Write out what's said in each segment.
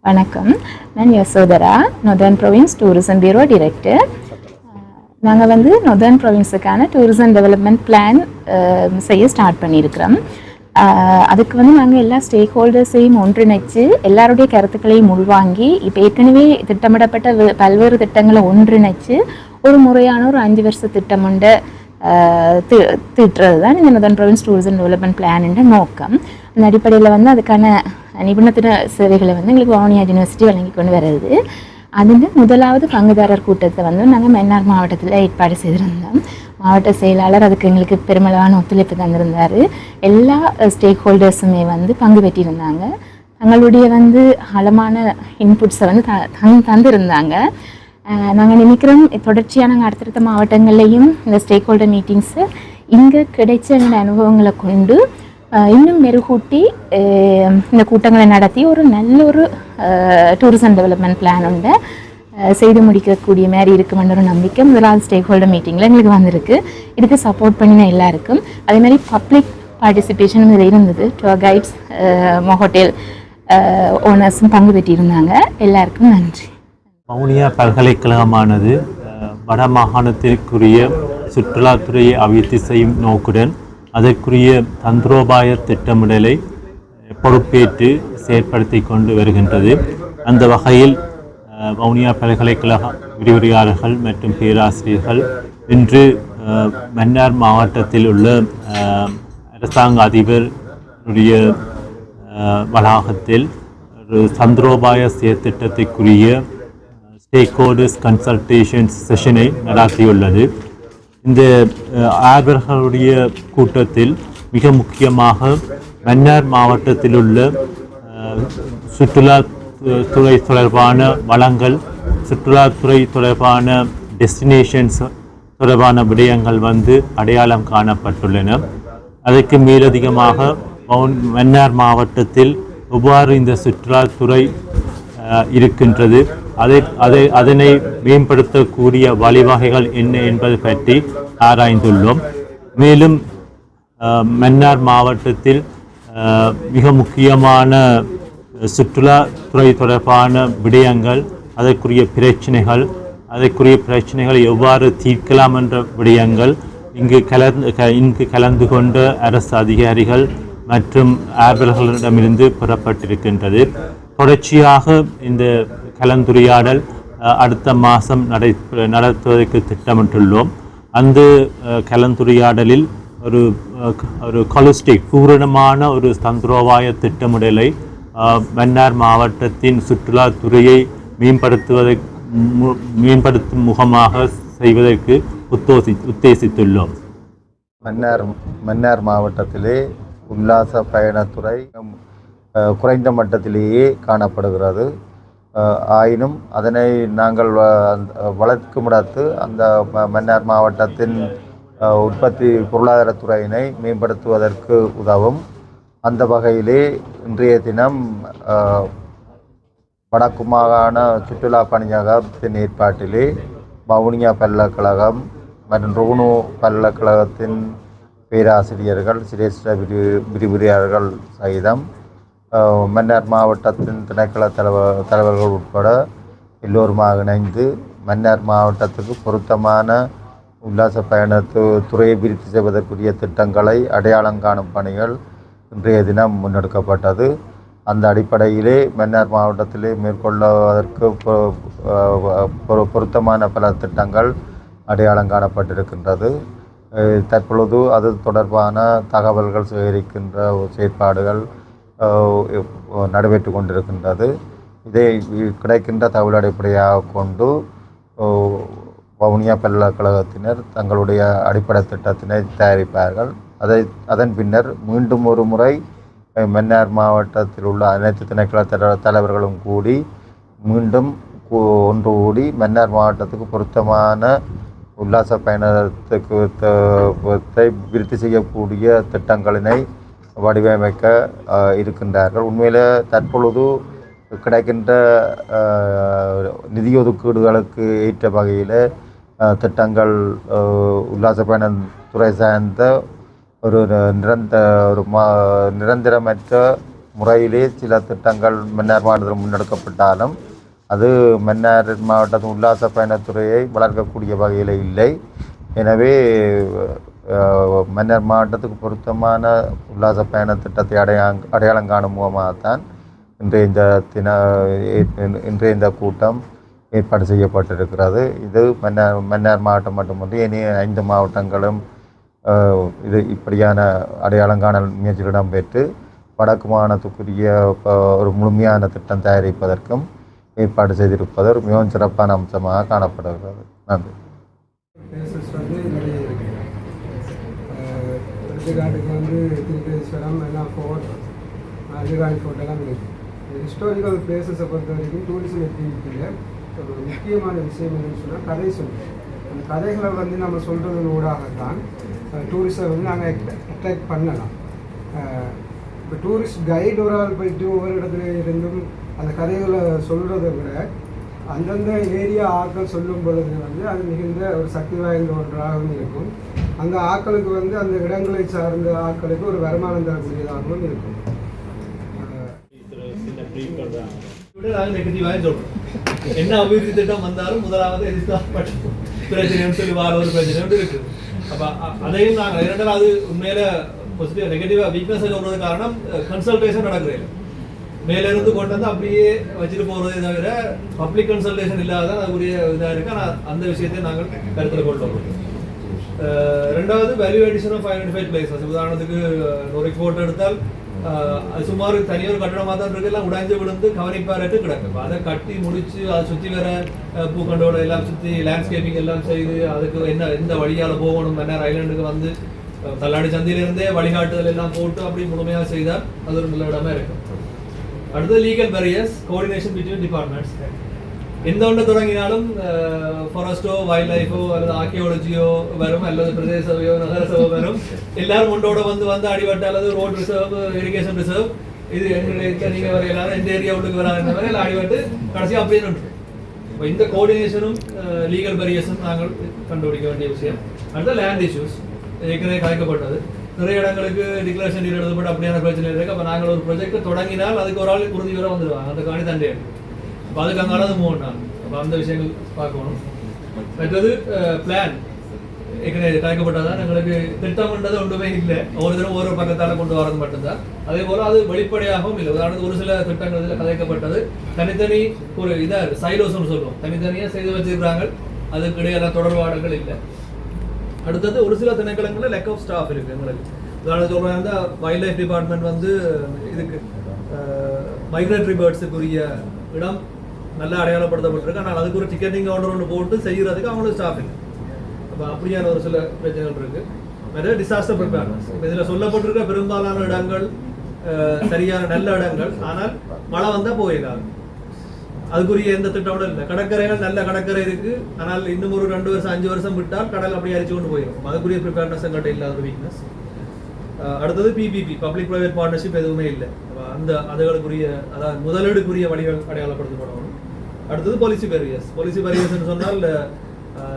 வணக்கம். நான் Yashodhara, northern province tourism bureau director. நாங்கள் நொதர்ன் ப்ரொவின்ஸுக்கான டூரிசம் டெவலப்மெண்ட் பிளான் செய்ய ஸ்டார்ட் பண்ணியிருக்கிறோம். அதுக்கு நாங்கள் எல்லா ஸ்டேக் ஹோல்டர்ஸையும் ஒன்றிணைச்சு எல்லாருடைய கருத்துக்களையும் உள்வாங்கி இப்போ ஏற்கனவே திட்டமிடப்பட்ட பல்வேறு திட்டங்களை ஒன்றிணைச்சு ஒரு முறையான ஒரு 5 வருஷ திட்டம் உண்டு திட்டுறது தான் இந்த northern province tourism development plan நோக்கம். அந்த அடிப்படையில் அதுக்கான நிபுணத்துவ சேவைகளை எங்களுக்கு வவுனியா யூனிவர்சிட்டி வழங்கி கொண்டு வருது. அதில் முதலாவது பங்குதாரர் கூட்டத்தை நாங்கள் மன்னார் மாவட்டத்தில் ஏற்பாடு செய்திருந்தோம். மாவட்ட செயலாளர் அதுக்கு எங்களுக்கு பெருமளவான ஒத்துழைப்பு தந்திருந்தார். எல்லா ஸ்டேக் ஹோல்டர்ஸுமே பங்கு பெற்றிருந்தாங்க. தங்களுடைய ஆழமான இன்புட்ஸை தந்திருந்தாங்க. நாங்கள் நினைக்கிறோம் தொடர்ச்சியாக நாங்கள் அடுத்தடுத்த மாவட்டங்கள்லேயும் இந்த ஸ்டேக் ஹோல்டர் மீட்டிங்ஸு இங்கே கிடைச்ச அனுபவங்களை கொண்டு இன்னும் மெருகூட்டி இந்த கூட்டங்களை நடத்தி ஒரு நல்ல ஒரு டூரிசம் டெவலப்மெண்ட் பிளான் உண்டு செய்து முடிக்கக்கூடிய மாதிரி இருக்குமென்ற ஒரு நம்பிக்கை முதலாவது ஸ்டேக் ஹோல்டர் மீட்டிங்கில் எங்களுக்கு வந்திருக்கு. இதுக்கு சப்போர்ட் பண்ணின எல்லாருக்கும் அதே மாதிரி பப்ளிக் பார்ட்டிசிபேஷனும் இதில் இருந்தது. டூர் கைட்ஸ், ஹோட்டல் ஓனர்ஸும் பங்கு பெற்றிருந்தாங்க. எல்லாருக்கும் நன்றி. வவுனியா பல்கலைக்கழகமானது வடமாகாணத்திற்குரிய சுற்றுலாத்துறையை அபிவிருத்தி செய்யும் நோக்குடன் அதற்குரிய தந்திரோபாய திட்டமிடலை பொறுப்பேற்று செயற்படுத்தி கொண்டு வருகின்றது. அந்த வகையில் வவுனியா பல்கலைக்கழக விரிவுரையாளர்கள் மற்றும் பேராசிரியர்கள் இன்று மன்னார் மாவட்டத்தில் உள்ள அரசாங்க அதிபருடைய வளாகத்தில் ஒரு தந்திரோபாய செயற்திட்டத்திற்குரிய ஸ்டேக் ஹோல்டர்ஸ் கன்சல்டேஷன்ஸ் செஷனை நடாத்தியுள்ளது. இந்த ஆய்வர்களுடைய கூட்டத்தில் மிக முக்கியமாக மன்னார் மாவட்டத்தில் உள்ள சுற்றுலாத்துறை தொடர்பான வளங்கள், சுற்றுலாத்துறை தொடர்பான டெஸ்டினேஷன்ஸ் தொடர்பான விடயங்கள் அடையாளம் காணப்பட்டுள்ளன. அதற்கு மேலதிகமாக மன்னார் மாவட்டத்தில் எவ்வாறு இந்த சுற்றுலாத்துறை இருக்கின்றது, அதனை மேம்படுத்தக்கூடிய வழிவகைகள் என்ன என்பது பற்றி ஆராய்ந்துள்ளோம். மேலும் மன்னார் மாவட்டத்தில் மிக முக்கியமான சுற்றுலாத்துறை தொடர்பான விடயங்கள், அதற்குரிய பிரச்சனைகளை எவ்வாறு தீர்க்கலாம் என்ற விடயங்கள் இங்கு கலந்து கொண்ட அரசு அதிகாரிகள் மற்றும் ஆர்வலர்களிடமிருந்து பெறப்பட்டிருக்கின்றது. தொடர்ச்சியாக இந்த கலந்துரையாடல் அடுத்த மாதம் நடத்துவதற்கு திட்டமிட்டுள்ளோம். அந்த கலந்துரையாடலில் ஒரு ஹோலிஸ்டிக் பூரணமான ஒரு தந்திரோபாய திட்டமிடலை மன்னார் மாவட்டத்தின் சுற்றுலாத்துறையை மேம்படுத்தும் முகமாக செய்வதற்கு உத்தேசித்துள்ளோம். மன்னார் மாவட்டத்திலே உல்லாச பயணத்துறை குறைந்த மட்டத்திலேயே காணப்படுகிறது. ஆயினும் அதனை நாங்கள் வளர்க்குமிடத்து அந்த மன்னார் மாவட்டத்தின் உற்பத்தி பொருளாதாரத்துறையினை மேம்படுத்துவதற்கு உதவும். அந்த வகையிலே இன்றைய தினம் வடக்கு மாகாண சுற்றுலா பணியகத்தின் ஏற்பாட்டிலே வவுனியா பல்கலைக்கழகம் மற்றும் ருகுணு பல்கலைக்கழகத்தின் பேராசிரியர்கள், சிரேஷ்ட விரிவுரையாளர்கள் சகிதம் மன்னார் மாவட்டத்தின் திணைக்கள தலைவர்கள் உட்பட எல்லோருமாக இணைந்து மன்னார் மாவட்டத்துக்கு பொருத்தமான உல்லாச பயணத்துறையை விருத்தி செய்வதற்குரிய திட்டங்களை அடையாளம் காணும் பணிகள் இன்றைய தினம் முன்னெடுக்கப்பட்டது. அந்த அடிப்படையிலே மன்னார் மாவட்டத்திலே மேற்கொள்வதற்கு பொருத்தமான பல திட்டங்கள் அடையாளம் காணப்பட்டிருக்கின்றது. தற்பொழுது அது தொடர்பான தகவல்கள் சேகரிக்கின்ற செயற்பாடுகள் நடைபெற்று கொண்டிருக்கின்றது. இதை கிடைக்கின்ற தகவல் அடிப்படையாக கொண்டு வவுனியா பல்கலைக்கழகத்தினர் தங்களுடைய அடிப்படை திட்டத்தினை தயாரிப்பார்கள். அதன் பின்னர் மீண்டும் ஒரு முறை மன்னார் மாவட்டத்தில் உள்ள அனைத்து திணைக்கள தலைவர்களும் கூடி மீண்டும் ஒன்று கூடி மன்னார் மாவட்டத்துக்கு பொருத்தமான உல்லாச பயணத்துக்கு விருத்தி செய்யக்கூடிய திட்டங்களினை வடிவமைக்க இருக்கின்றார்கள். உண்மையில் தற்பொழுது கிடைக்கின்ற நிதி ஒதுக்கீடுகளுக்கு ஏற்ற வகையில் திட்டங்கள் உல்லாச பயணத்துறை சார்ந்த ஒரு நிரந்தரமற்ற முறையிலே சில திட்டங்கள் மன்னார் மாவட்டத்தில் முன்னெடுக்கப்பட்டாலும் அது மன்னார் மாவட்டத்தின் உல்லாச பயணத்துறையை வளர்க்கக்கூடிய வகையில் இல்லை. எனவே மன்னார் மாவட்டத்துக்கு பொருத்தமான உல்லாச பயண திட்டத்தை அடையாளம் காணும் முகமாகத்தான் இன்றைய இந்த கூட்டம் ஏற்பாடு செய்யப்பட்டிருக்கிறது. இது மன்னார் மாவட்டம் மட்டுமன்றி இனிய 5 மாவட்டங்களும் இது இப்படியான அடையாளம் காணல் முயற்சியில் இடம்பெற்று வடக்கு மாகாணத்துக்குரிய ஒரு முழுமையான திட்டம் தயாரிப்பதற்கும் ஏற்பாடு செய்திருப்பது ஒரு மிகவும் சிறப்பான அம்சமாக காணப்படுகிறது. நன்றி. எடுத்துக்காட்டுக்கு வந்து திருக்கேஸ்வரம் எல்லாம் ஃபோர்ட் அலிகான் ஃபோர்ட் எல்லாம் இருக்குது. ஹிஸ்டாரிக்கல் பிளேசஸை பொறுத்த வரைக்கும் டூரிசம் ஆக்டிவிட்டியில் ஒரு முக்கியமான விஷயம் என்னன்னு சொன்னால் கதை சொல்லுவோம். அந்த கதைகளை வந்து நம்ம சொல்கிறதன் ஊடாகத்தான் டூரிஸ்டை வந்து நாங்கள் அட்ராக்ட் பண்ணலாம். இப்போ டூரிஸ்ட் கைடு ஒரு ஆள் போயிட்டு ஒவ்வொரு இடத்துல இருந்தும் அந்த கதைகளை சொல்கிறத விட அந்தந்த ஏரியா ஆட்கள் சொல்லும் பொழுது வந்து அது மிகுந்த ஒரு சக்தி வாய்ந்த ஒன்றாகவும் இருக்கும். அந்த ஆட்களுக்கு வந்து அந்த இடங்களை சார்ந்த ஆட்களுக்கு ஒரு வருமானம் தரக்கூடியதாகவும் இருக்கும். என்ன அபிவிருத்தி திட்டம் வந்தாலும் முதலாவது பிரச்சனை சொல்லி வார ஒரு பிரச்சனை இருக்குது. அப்போ அதையும் நாங்கள் இரண்டாவது உண்மையில பாசிட்டிவ் நெகட்டிவாக வீக்னஸ் சொல்றது காரணம் கன்சல்டேஷன் நடக்கிறேன் மேலிருந்து கொண்டு வந்து அப்படியே வச்சுட்டு போகிறதே தவிர பப்ளிக் கன்சல்டேஷன் இல்லாத அதுக்குரிய இதாக இருக்கு. ஆனால் அந்த விஷயத்தை நாங்கள் கருத்தில் கொண்டு வரோம். ரெண்டாவது value addition of identified places. உதாரணத்துக்கு ஒரு ஃபோட்டோ எடுத்தால் அது சுமார் தனியார் கட்டணமாக தான் இருக்கு. எல்லாம் உடைஞ்சு விழுந்து கவனிப்பாரட்டு கிடக்கும். அதை கட்டி முடிச்சு அதை சுற்றி வேற பூக்கண்டோட எல்லாம் சுற்றி லேண்ட்ஸ்கேப்பிங் எல்லாம் செய்து அதுக்கு எந்த வழியால் போகணும் மன்னார் ஐலாண்டுக்கு வந்து தள்ளாடி சந்தையிலிருந்தே வழிகாட்டுதல் எல்லாம் போட்டு அப்படி முழுமையாக செய்தால் அது ஒரு நல்ல இடமா இருக்கும். அடுத்தது legal barriers, coordination between departments. எந்த ஒன்று தொடங்கினாலும் ஃபாரஸ்டோ வைல்ட் லைஃபோ அல்லது ஆர்கியாலஜியோ வரும் அல்லது பிரதேச சபையோ நகர சபை வரும். எல்லாரும் ஒன்றோட வந்து அடிபட்டு அல்லது ரோட் ரிசர்வ் இரிகேஷன் ரிசர்வ் இது எங்கள் நீங்கள் வர எல்லாரும் எந்த ஏரியா உள்ளுக்கு வராத மாதிரி எல்லாம் அடிபட்டு கடைசியாக அப்படியே நின்று. இப்போ இந்த கோஆர்டினேஷனும் லீகல் பேரியர்ஸும் நாங்கள் கண்டுபிடிக்க வேண்டிய விஷயம். அடுத்த லேண்ட் இஷ்யூஸ் ஏற்கனவே கலைக்கப்பட்டது. நிறைய இடங்களுக்கு டிக்ளரேஷன் டீட் எழுதப்பட்டு அப்படியான பிரச்சனை இருக்குது. அப்போ நாங்கள் ஒரு ப்ரொஜெக்ட் தொடங்கினால் அதுக்கு ஒரு ஆள் உறுதி வர வந்துடுவாங்க. அந்த காணி தண்டை அப்போ அதுக்கு அங்கால அது மூவ் பண்ணாங்க. அப்போ அந்த விஷயங்கள் பார்க்கணும். மற்றது பிளான் ஏற்கனவே கலைக்கப்பட்டதான் எங்களுக்கு திட்டம்ன்றது ஒன்றுமே இல்லை. ஒரு தினம் ஒவ்வொரு பக்கத்தால் கொண்டு வரது மட்டும்தான். அதே போல் அது வெளிப்படையாகவும் இல்லை. உதாரணத்துக்கு ஒரு சில திட்டங்கள் இதில் கலைக்கப்பட்டது தனித்தனி ஒரு இதாக சைலோஸ்ன்னு சொல்லுவோம். தனித்தனியாக செய்து வச்சிருக்கிறாங்க. அதுக்கு இடையில தொடர்பாடுகள் இல்லை. அடுத்தது ஒரு சில திணைக்களங்களில் லேக் ஆஃப் ஸ்டாஃப் இருக்குது எங்களுக்கு. உதாரணத்துக்கு சொல்கிறாங்க வைல்ட் லைஃப் டிபார்ட்மெண்ட் வந்து இதுக்கு மைக்ரேட்டரி பேர்ட்ஸுக்குரிய இடம் நல்லா அடையாளப்படுத்தப்பட்டிருக்கு. ஆனால் அதுக்கு ஒரு டிக்கெட்டிங் கவுண்டர் ஒன்று போட்டு செய்கிறதுக்கு அவங்களுக்கு ஸ்டாஃப் இல்லை. அப்போ அப்படியான ஒரு சில பிரச்சனைகள் இருக்குது. மற்ற டிசாஸ்டர் ப்ரிப்பேர்னஸ். இதில் சொல்லப்பட்டிருக்க பெரும்பாலான இடங்கள் சரியான நல்ல இடங்கள். ஆனால் மழை வந்தால் போயிடாது. அதுக்குரிய எந்த திட்டமும் இல்லை. கடற்கரைகள் நல்ல கடற்கரை இருக்குது. ஆனால் இன்னும் ஒரு 2 வருஷம் 5 வருஷம் விட்டால் கடல் அப்படியே அரிச்சு கொண்டு போயிடும். அதுக்குரிய ப்ரிப்பேர்னஸ் எங்கிட்ட இல்லாத ஒரு வீக்னஸ். அடுத்தது பிபிபி, பப்ளிக் ப்ரைவேட் பார்ட்னர்ஷிப் எதுவுமே இல்லை. அந்த அதுகளுக்குரிய அதாவது முதலீடுக்குரிய வழிகள் அடையாளப்படுத்தப்படணும். அடுத்தது பாலிசி பேரியர்ஸ். பாலிசி பேரியர்ஸ்ன்னு சொன்னால்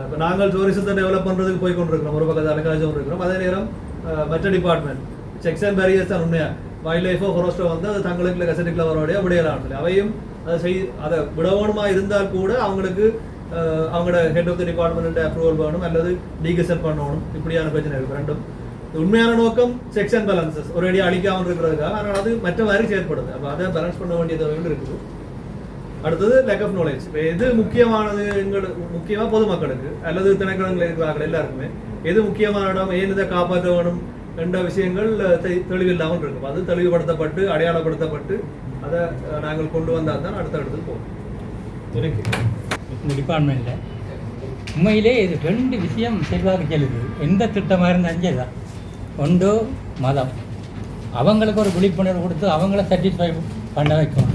இப்போ நாங்கள் டூரிசத்தை டெவலப் பண்ணுறதுக்கு போய் கொண்டிருக்கிறோம். ஒரு பக்கத்தில் அலங்காஜம் இருக்கிறோம். அதே நேரம் மற்ற டிபார்ட்மெண்ட் செக்ஸ் அண்ட் பேரியர்ஸ் தான் உண்மையாக வைல்ட் லைஃபோ ஃபாரஸ்ட்டோ வந்து அது தங்களுக்கு கசட்டிக்கில் வரக்கூடிய விடையலாம். அவையும் அதை விடவணுமா இருந்தால் கூட அவங்களுக்கு அவங்களோட head of the department approval வேணும் அல்லது லீகல் பண்ணணும். இப்படியான பிரச்சனை இருக்குது. ரெண்டும் உண்மையான நோக்கம் செக்ஸ் அண்ட் பேலன்சஸ் ஒரு அடி அழிக்காமல் இருக்கிறதுக்காக. ஆனால் அது மற்ற மாதிரி செயற்படுது. அப்போ அதை பேலன்ஸ் பண்ண வேண்டிய தேவைகள் இருக்குது. அடுத்தது லேக் ஆஃப் நாலேஜ். எது முக்கியமானது எங்களுக்கு முக்கியமாக பொதுமக்களுக்கு அல்லது திணைக்களங்கள் இருக்கிறார்கள் எல்லாருக்குமே எது முக்கியமான இடம் ஏன் இதை காப்பாற்ற வேணும் என்ற விஷயங்கள் தெளிவில்லாமல் இருக்கும். அது தெளிவுபடுத்தப்பட்டு அடையாளப்படுத்தப்பட்டு அதை நாங்கள் கொண்டு வந்தால் தான் அடுத்த இடத்துக்கு போகும். இந்த டிபார்ட்மெண்ட்டில் உண்மையிலே இது 2 விஷயம் செல்வாக்கு செல்லுது. எந்த திட்டமாக இருந்தாலும் சரி தான். ஒன்று மதம், அவங்களுக்கு ஒரு விழிப்புணர்வு கொடுத்து அவங்கள சாட்டிஸ்ஃபை பண்ண வைக்கணும்.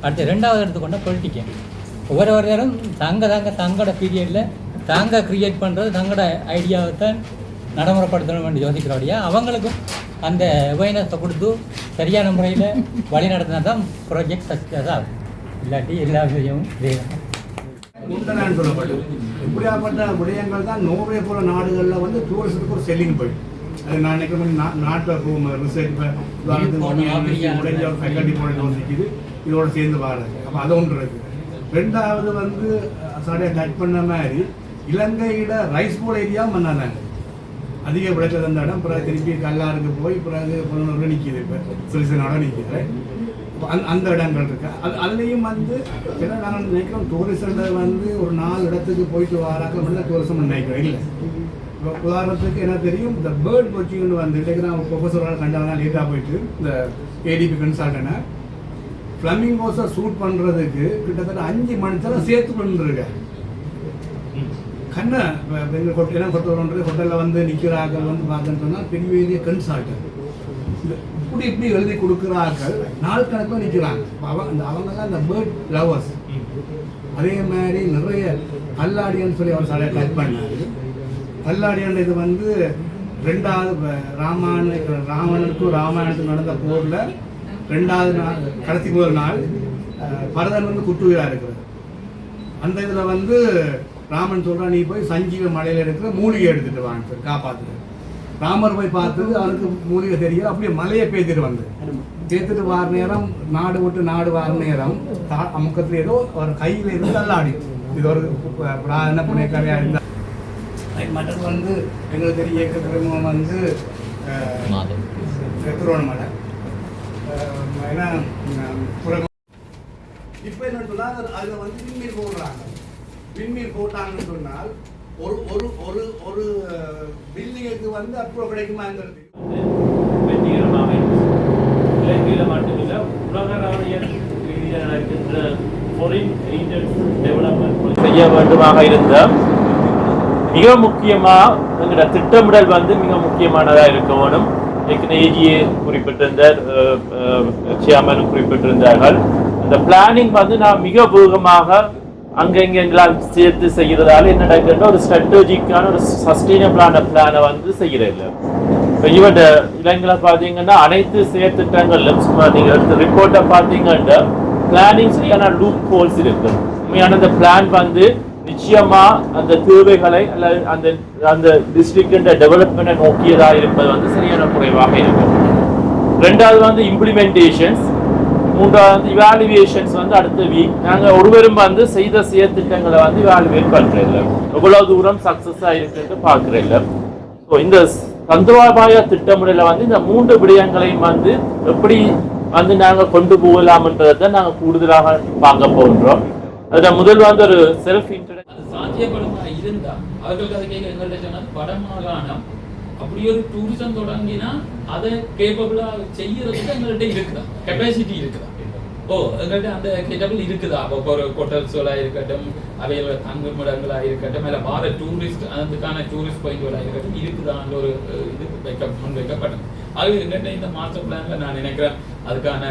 அடுத்து 2வது எடுத்துக்கொண்ட பொலிட்டிக்கல். ஒவ்வொருவரும் தங்களோட பீரியடில் தாங்க க்ரியேட் பண்ணுறது தங்களோட ஐடியாவை தான் நடைமுறைப்படுத்தணும் யோசிக்கிறபடியா அவங்களுக்கும் அந்த அவேர்னஸை கொடுத்து சரியான முறையில் வழி நடத்தினா தான் ப்ராஜெக்ட் சக்ஸஸ் ஆகும். இல்லாட்டி எல்லா விஷயமும் சொல்லப்பட்டது இப்படியாப்பட்ட விடயங்கள் தான் நோர்வே போல நாடுகளில் வந்து டூரிசத்துக்கு ஒரு செல்லிங் போயிடும். அது நான் நினைக்கிறேன் நாட்டில் ரூம் ரிசர்ச் இப்போ உடனே ஒரு ஃபேக்கல்ட்டி போட யோசிக்குது இதோட சேர்ந்து வாடுறது. அப்போ அது ஒன்று இருக்குது. ரெண்டாவது வந்து சாரியாக டச் பண்ண மாதிரி இலங்கையிட ரைஸ் போல் ஏரியா மன்னாங்க அதிக விளைச்சல் அந்த இடம். பிறகு திருப்பி கல்லாருக்கு போய் பிறகு பொண்ணு நிற்கிது, இப்போ சிறுசனோட நிற்கிது. அந்த இடங்கள் இருக்கு. அதுலேயும் வந்து ஏன்னா நாங்கள் நினைக்கிறோம் டூரிஸ்ட் வந்து ஒரு 4 இடத்துக்கு போயிட்டு வராக்க டூரிசம் நினைக்கிறோம். இல்லை, இப்போ உதாரணத்துக்கு என்ன தெரியும், இந்த பேர்ட் வாட்சிங்னு வந்து இன்றைக்கு நான் ப்ரொஃபஸரால் கண்டாதான் லேட்டாக போயிட்டு இந்த ஏடிபி கன்சல்டனை ஃப்ளமிங்கோஸை ஷூட் பண்ணுறதுக்கு கிட்டத்தட்ட 5 மணி நேரம் சேர்த்து பண்ணிருக்கேன். கண்ணை எங்கள் கொட்டையெல்லாம் கொட்டை ஹோட்டலில் வந்து நிற்கிறார்கள் வந்து பார்த்தேன்னு சொன்னால் பெரிய பெரிய கன்சல்டன் இப்படி எழுதி கொடுக்குறார்கள், நாள் கணக்கில் நிற்கிறாங்க. அவங்கெல்லாம் இந்த பேர்ட் லவர்ஸ். அதே மாதிரி நிறைய கல்லாடியன்னு சொல்லி அவர் சாலையை டச் பண்ணார். கல்லாடியன் இது வந்து 2வது ராவணனுக்கும் ராமாயணத்துக்கும் நடந்த போரில் 2வது நாள் கடைசி முதல் நாள் பரதன் வந்து குட்டுயிராக இருக்கிறது. அந்த இதில் வந்து ராமன் சொல்கிறான், நீ போய் சஞ்சீவ மலையில் இருக்கிற மூலிகை எடுத்துகிட்டு வான்னு சொல்லி காப்பாற்றுது. ராமர் போய் பார்த்தது அவனுக்கு மூலிகை தெரியல, அப்படியே மலையை பேத்துட்டு வந்து பேத்துட்டு வார நேரம் நாடு விட்டு நாடு வார நேரம் அமுக்கத்தில் ஏதோ ஒரு கையில் இருந்து அல்லாடி இது ஒரு என்ன புனைக்கரையாக இருந்தால். மற்றது வந்து எங்களுக்கு தெரிய இயக்க துறைமுகம் வந்து திருவண்ணாமலை. ஏன்னா இப்போ என்ன சொன்னால் அதில் வந்து விண்மீன் போடுறாங்க. விண்மீன் போட்டாங்கன்னு சொன்னால் ஒரு ஒரு ஒரு ஒரு பில்டிங்குக்கு வந்து அப்ரூவ் கிடைக்குமாங்கிறது வெற்றிகரமாக இலங்கையில் மட்டுமில்லை உலக ரீதியில் நடக்கின்ற ஃபாரின் ஏஜென்ட்ஸ் டெவலப்மெண்ட் செய்ய வேண்டுமாக இருந்த மிக முக்கியமாக எங்களோட திட்டமிடல் வந்து மிக முக்கியமானதாக இருக்க வேணும். ஏஜிஏ குறிப்பிட்டிருந்தார், சேர்மனும் குறிப்பிட்டிருந்தார்கள். அந்த பிளானிங் வந்து நான் மிக வேகமாக அங்கெங்கெல்லாம் சேர்த்து செய்கிறதால என்ன நடக்கின்ற ஒரு ஸ்ட்ராட்டஜிக்கான ஒரு சஸ்டைனபிளான பிளானை வந்து செய்கிறதில்லை. இப்போ இவன் இலங்கையில் பார்த்தீங்கன்னா அனைத்து செயற்திட்டங்களிலும் சும்மா நீங்கள் எடுத்த ரிப்போர்ட்டை பார்த்தீங்கன்னா பிளானிங் சரியான லூப் ஹோல்ஸ் இருக்கு. உண்மையான அந்த பிளான் வந்து நிச்சயமா அந்த தேவைகளை அல்லது அந்த அந்த டிஸ்ட்ரிக்ட் டெவலப்மெண்ட்டை நோக்கியதாக இருப்பது வந்து சரியான குறைவாக இருக்கும். 2வது வந்து இம்ப்ளிமெண்டேஷன்ஸ், 3வது வந்து இவாலுவேஷன்ஸ் வந்து அடுத்த வீக் நாங்கள் ஒருவரும் வந்து செய்த செயற்திட்டங்களை வந்து இவாலுவேட் பண்ணுறதில்ல, எவ்வளவு தூரம் சக்ஸஸாக இருக்குன்னு பார்க்குறதில்ல. ஸோ இந்த தந்திரோபாய திட்டமிடல வந்து இந்த 3 விடயங்களையும் வந்து எப்படி வந்து நாங்கள் கொண்டு போகலாம்ன்றதை நாங்கள் கூடுதலாக பார்க்க போகின்றோம். அதில் முதல் வந்து ஒரு செல்ஃப் இன்ட்ரடக்ஷன். அது சாத்தியப்படுமா இருந்தா அவர்களுக்கு அதை கேட்க எங்கள்கிட்ட சொன்னது வடமாகாணம் அப்படி ஒரு டூரிசம் தொடங்கினா அதை கேப்பபிளா செய்யறதுக்கு எங்கள்கிட்ட இருக்குதா, கெப்பாசிட்டி இருக்குதா? எங்கள்கிட்ட அந்த கேட்டபிள் இருக்குதா? அப்போ ஒரு ஹோட்டல்ஸுகளா இருக்கட்டும், அவையோட தங்குமிடங்களா இருக்கட்டும், இல்லை வார டூரிஸ்ட் அதுக்கான டூரிஸ்ட் பாயிண்ட்களா இருக்கட்டும் இருக்குதான்ற ஒரு இது முன்வைக்கப்பட்டது. ஆகவே எங்கள்கிட்ட இந்த மாஸ்டர் பிளான்ல நான் நினைக்கிறேன் அதுக்கான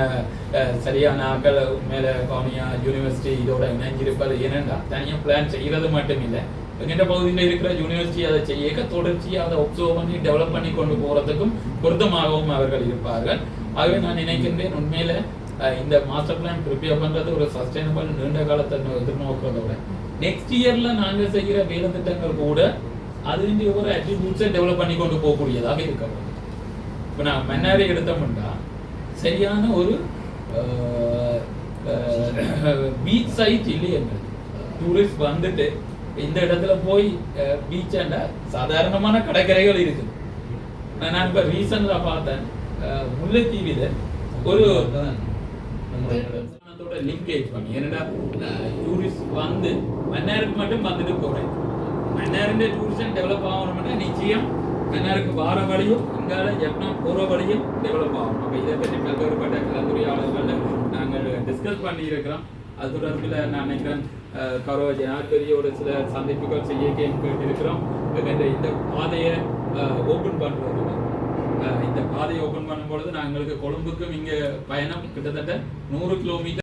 சரியான ஆக்கள் மேலே கவுனியா யூனிவர்சிட்டி இதோட இணைஞ்சிருப்பது. ஏனென்றா தனியாக பிளான் செய்கிறது மட்டும் இல்லை, எங்கிட்ட பகுதியில் இருக்கிற யூனிவர்சிட்டி அதை செய்ய தொடர்ச்சியாக அதை ஒப்சர்வ் பண்ணி டெவலப் பண்ணி கொண்டு போகிறதுக்கும் பொருத்தமாகவும் அவர்கள் இருப்பார்கள். ஆகவே நான் நினைக்கின்றேன் உண்மையில இந்த மாஸ்டர் பிளான் ப்ரிப்பேர் பண்ணுறது ஒரு சஸ்டைனபிள் நீண்ட காலத்தை எதிர்நோக்கிறதோட நெக்ஸ்ட் இயர்ல நாங்கள் செய்கிற வேலை திட்டங்கள் கூட அது ஒரு அட்ரிபியூட்ஸை டெவலப் பண்ணி கொண்டு போகக்கூடியதாக இருக்கணும். இப்போ நான் மன்னாரை எடுத்தோம்னா சரியான ஒரு பீச் சைட் இல்லையே, டூரிஸ்ட் வந்துட்டு இந்த இடத்துல போய் பீச்சாண்ட சாதாரணமான கடற்கரைகள் இருக்குது. நான் இப்போ ரீசன்ல பார்த்தேன் முல்லைத்தீவில ஒரு லிங்கேஜ் பண்ணி, ஏன்னா டூரிஸ்ட் வந்து மன்னாருக்கு மட்டும் வந்துட்டு போறேன். மன்னாருடைய டூரிசம் டெவலப் ஆகணும்னா நிச்சயம் மன்னாருக்கு வார வழியும் இங்கால எப்பனா போகிற வழியும் டெவலப் ஆகணும். அப்போ இதை பற்றி பல்வேறுபட்ட கலந்துரையாளர்கள் நாங்கள் டிஸ்கஸ் பண்ணி இருக்கிறோம். அது தொடர்பில் நான் நினைக்கிறேன் கௌரவ ஜனாதிபதியோட சில சந்திப்புகள் செய்ய கேட்டிருக்கிறோம். இந்த பாதையை ஓப்பன் பண்ணுறது, இந்த பாதையை ஓப்பன் பண்ணும்பொழுது நாங்களுக்கு கொழும்புக்கும் இங்கே பயணம் கிட்டத்தட்ட 100 கிலோமீட்டர்